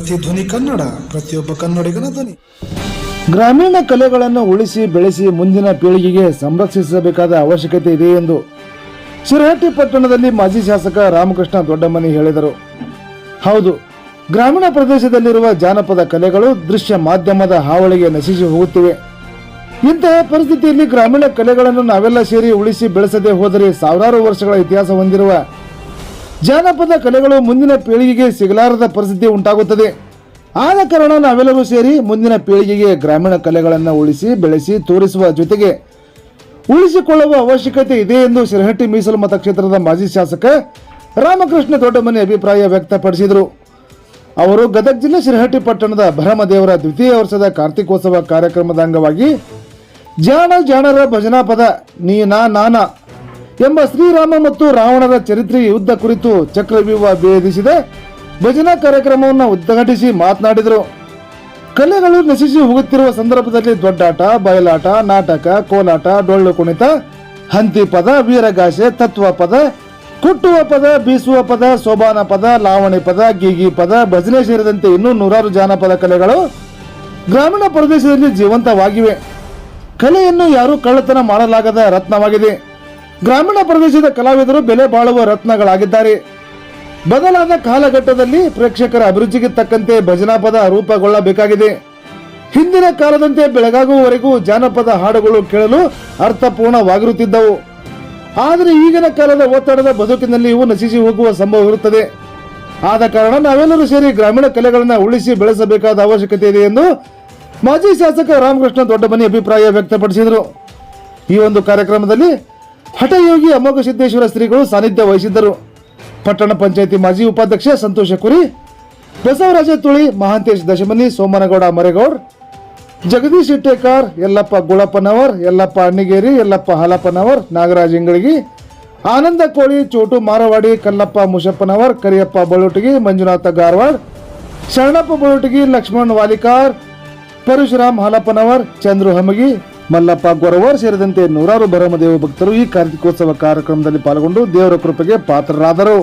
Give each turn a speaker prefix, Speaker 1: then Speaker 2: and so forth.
Speaker 1: ಪ್ರತಿಧ್ವನಿ ಕನ್ನಡ, ಪ್ರತಿಯೊಬ್ಬ ಕನ್ನಡಿಗನ ಧ್ವನಿ.
Speaker 2: ಗ್ರಾಮೀಣ ಕಲೆಗಳನ್ನು ಉಳಿಸಿ ಬೆಳೆಸಿ ಮುಂದಿನ ಪೀಳಿಗೆಗೆ ಸಂರಕ್ಷಿಸಬೇಕಾದ ಅವಶ್ಯಕತೆ ಇದೆ ಎಂದು ಶಿರಹಟ್ಟಿ ಪಟ್ಟಣದಲ್ಲಿ ಮಾಜಿ ಶಾಸಕ ರಾಮಕೃಷ್ಣ ದೊಡ್ಡಮನಿ ಹೇಳಿದರು. ಹೌದು, ಗ್ರಾಮೀಣ ಪ್ರದೇಶದಲ್ಲಿರುವ ಜಾನಪದ ಕಲೆಗಳು ದೃಶ್ಯ ಮಾಧ್ಯಮದ ಹಾವಳಿಗೆ ನಶಿಸಿ ಹೋಗುತ್ತಿವೆ. ಇಂತಹ ಪರಿಸ್ಥಿತಿಯಲ್ಲಿ ಗ್ರಾಮೀಣ ಕಲೆಗಳನ್ನು ನಾವೆಲ್ಲ ಸೇರಿ ಉಳಿಸಿ ಬೆಳೆಸದೆ ಹೋದರೆ ಸಾವಿರಾರು ವರ್ಷಗಳ ಇತಿಹಾಸ ಹೊಂದಿರುವ ಜಾನಪದ ಕಲೆಗಳು ಮುಂದಿನ ಪೀಳಿಗೆಗೆ ಸಿಗಲಾರದ ಪರಿಸ್ಥಿತಿ ಉಂಟಾಗುತ್ತದೆ. ಆದ ಕಾರಣ ನಾವೆಲ್ಲರೂ ಸೇರಿ ಮುಂದಿನ ಪೀಳಿಗೆಗೆ ಗ್ರಾಮೀಣ ಕಲೆಗಳನ್ನು ಉಳಿಸಿ ಬೆಳೆಸಿ ತೋರಿಸುವ ಜೊತೆಗೆ ಉಳಿಸಿಕೊಳ್ಳುವ ಅವಶ್ಯಕತೆ ಇದೆ ಎಂದು ಶಿರಹಟ್ಟಿ ಮೀಸಲು ಮತಕ್ಷೇತ್ರದ ಮಾಜಿ ಶಾಸಕ ರಾಮಕೃಷ್ಣ ದೊಡ್ಡಮನಿ ಅಭಿಪ್ರಾಯ ವ್ಯಕ್ತಪಡಿಸಿದರು. ಅವರು ಗದಗ ಜಿಲ್ಲೆ ಶಿರಹಟ್ಟಿ ಪಟ್ಟಣದ ಭರಮದೇವರ ದ್ವಿತೀಯ ವರ್ಷದ ಕಾರ್ತಿಕೋತ್ಸವ ಕಾರ್ಯಕ್ರಮದ ಅಂಗವಾಗಿ ಜಾಣರ ಭಜನಾ ಪದ ನೀನಾ ನಾನಾ ಎಂಬ ಶ್ರೀರಾಮ ಮತ್ತು ರಾವಣರ ಚರಿತ್ರೆ ಯುದ್ಧ ಕುರಿತು ಚಕ್ರವ್ಯೂಹ ಭೇದಿಸಿದ ಭಜನಾ ಕಾರ್ಯಕ್ರಮವನ್ನು ಉದ್ಘಾಟಿಸಿ ಮಾತನಾಡಿದರು. ಕಲೆಗಳು ನಶಿಸಿ ಹೋಗುತ್ತಿರುವ ಸಂದರ್ಭದಲ್ಲಿ ದೊಡ್ಡಾಟ, ಬಯಲಾಟ, ನಾಟಕ, ಕೋಲಾಟ, ಡೊಳ್ಳು ಕುಣಿತ, ಹಂತಿ ಪದ, ವೀರಗಾಸೆ, ತತ್ವ ಪದ, ಕುಟ್ಟುವ ಪದ, ಬೀಸುವ ಪದ, ಸೋಬಾನ ಪದ, ಲಾವಣಿ ಪದ, ಗೀಗಿ ಪದ, ಭಜನೆ ಸೇರಿದಂತೆ ಇನ್ನೂ ನೂರಾರು ಜಾನಪದ ಕಲೆಗಳು ಗ್ರಾಮೀಣ ಪ್ರದೇಶದಲ್ಲಿ ಜೀವಂತವಾಗಿವೆ. ಕಲೆಯನ್ನು ಯಾರೂ ಕಳ್ಳತನ ಮಾಡಲಾಗದ ರತ್ನವಾಗಿದೆ. ಗ್ರಾಮೀಣ ಪ್ರದೇಶದ ಕಲಾವಿದರು ಬೆಲೆ ಬಾಳುವ ರತ್ನಗಳಾಗಿದ್ದಾರೆ. ಬದಲಾದ ಕಾಲಘಟ್ಟದಲ್ಲಿ ಪ್ರೇಕ್ಷಕರ ಅಭಿರುಚಿಗೆ ತಕ್ಕಂತೆ ಭಜನಾ ಪದ ರೂಪುಗೊಳ್ಳಬೇಕಾಗಿದೆ. ಹಿಂದಿನ ಕಾಲದಂತೆ ಬೆಳಗಾಗುವವರೆಗೂ ಜಾನಪದ ಹಾಡುಗಳು ಕೇಳಲು ಅರ್ಥಪೂರ್ಣವಾಗಿರುತ್ತಿದ್ದವು. ಆದರೆ ಈಗಿನ ಕಾಲದ ಒತ್ತಡದ ಬದುಕಿನಲ್ಲಿ ಇವು ನಶಿಸಿ ಹೋಗುವ ಸಂಭವವಿರುತ್ತದೆ. ಆದ ಕಾರಣ ನಾವೆಲ್ಲರೂ ಸೇರಿ ಗ್ರಾಮೀಣ ಕಲೆಗಳನ್ನು ಉಳಿಸಿ ಬೆಳೆಸಬೇಕಾದ ಅವಶ್ಯಕತೆ ಇದೆ ಎಂದು ಮಾಜಿ ಶಾಸಕ ರಾಮಕೃಷ್ಣ ದೊಡ್ಡಮನಿ ಅಭಿಪ್ರಾಯ ವ್ಯಕ್ತಪಡಿಸಿದರು. ಈ ಒಂದು ಕಾರ್ಯಕ್ರಮದಲ್ಲಿ ಹಠಯೋಗಿ ಅಮೋಘ ಸಿದ್ದೇಶ್ವರ ಶ್ರೀಗಳು ಸಾನ್ನಿಧ್ಯ ವಹಿಸಿದ್ದರು. ಪಟ್ಟಣ ಪಂಚಾಯಿತಿ ಮಾಜಿ ಉಪಾಧ್ಯಕ್ಷ ಸಂತೋಷ ಕುರಿ, ಬಸವರಾಜ ತುಳಿ, ಮಹಾಂತೇಶ್ ದಶಮನಿ, ಸೋಮನಗೌಡ ಮರೇಗೌಡ್, ಜಗದೀಶ್ ಇಟ್ಟೇಕಾರ್, ಯಲ್ಲಪ್ಪ ಗುಳಪ್ಪನವರ್, ಯಲ್ಲಪ್ಪ ಅಣ್ಣಿಗೇರಿ, ಯಲ್ಲಪ್ಪ ಹಾಲಪ್ಪನವರ್, ನಾಗರಾಜ್ ಇಂಗಳಗಿ, ಆನಂದ ಕೋಳಿ, ಚೋಟು ಮಾರವಾಡಿ, ಕಲ್ಲಪ್ಪ ಮುಷಪ್ಪನವರ್, ಕರಿಯಪ್ಪ ಬಳುಟಗಿ, ಮಂಜುನಾಥ ಗಾರವಾಡ್, ಶರಣಪ್ಪ ಬಳುಟಗಿ, ಲಕ್ಷ್ಮಣ್ ವಾಲಿಕಾರ್, ಪರಶುರಾಮ್ ಹಾಲಪ್ಪನವರ್, ಚಂದ್ರು ಹಮಗಿ, ಮಲ್ಲಪ್ಪ ಗೊರವರ್ ಸೇರಿದಂತೆ ನೂರಾರು ಭರಮದೇವ ಭಕ್ತರು ಈ ಕಾರ್ತಿಕೋತ್ಸವ ಕಾರ್ಯಕ್ರಮದಲ್ಲಿ ಪಾಲ್ಗೊಂಡು ದೇವರ ಕೃಪೆಗೆ ಪಾತ್ರರಾದರು.